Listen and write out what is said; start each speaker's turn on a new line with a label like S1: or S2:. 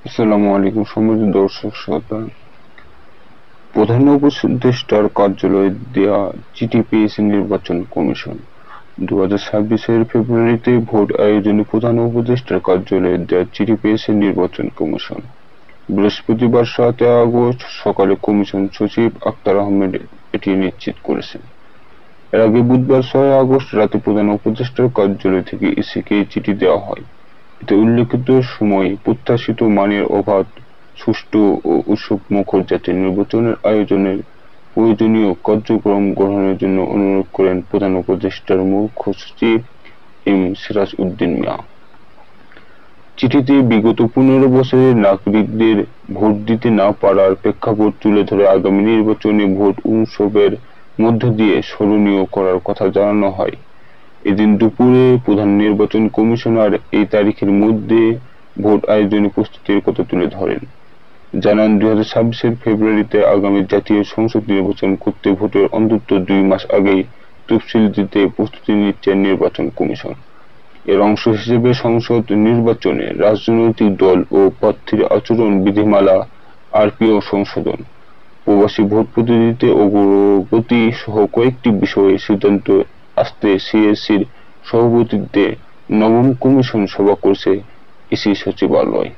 S1: আসসালামু আলাইকুম সম্মানিত দর্শক শ্রোতা। প্রধান উপদেষ্টার কার্যালয়ে দেয়া চিঠি পেয়েছে নির্বাচন কমিশন। 2026-এর ফেব্রুয়ারিতে ভোট আয়োজনে প্রধান উপদেষ্টার কার্যালয়ে দেয়া চিঠি পেয়েছে নির্বাচন কমিশন। বৃহস্পতিবার 7 আগস্ট সকালে কমিশন সচিব আখতার আহমেদ এটি নিশ্চিত করেছেন। এর আগে বুধবার 6 আগস্ট রাতে প্রধান উপদেষ্টার কার্যালয় থেকে ইসিকে চিঠি দেওয়া হয়। এতে উল্লেখিত সময়ে প্রত্যাশিত মানের অবাধ, সুষ্ঠু ও উৎসবমুখর জাতীয় নির্বাচনের আয়োজনের প্রয়োজনীয় কার্যক্রম গ্রহণের জন্য অনুরোধ করেন প্রধান উপদেষ্টার মুখ্য সচিব এম সিরাজ উদ্দিন মিয়া। চিঠিতে বিগত 15 বছরের নাগরিকদের ভোট দিতে না পারার প্রেক্ষাপট তুলে ধরে আগামী নির্বাচনে ভোট উৎসবের মধ্য দিয়ে স্মরণীয় করার কথা জানানো হয়। এদিন দুপুরে প্রধান নির্বাচন কমিশনার এই তারিখের মধ্যে ভোট আয়োজনে প্রস্তুতির কথা তুলে ধরেন। জানান 2026-এর ফেব্রুয়ারিতে আগামী জাতীয় সংসদ নির্বাচন করতে ভোটের অন্তত 2 মাস আগেই তফসিল দিতে প্রস্তুতি নিচ্ছে নির্বাচন কমিশন। এর অংশ হিসেবে সংসদ নির্বাচনে রাজনৈতিক দল ও প্রার্থীর আচরণ বিধিমালা আরপিও সংশোধন, প্রবাসী ভোট পদ্ধতিতে অগ্রগতি সহ কয়েকটি বিষয়ে সিদ্ধান্ত আসতে সিএসির সভাপতিত্বে নবম কমিশন সভা করছে ইসি সচিবালয়।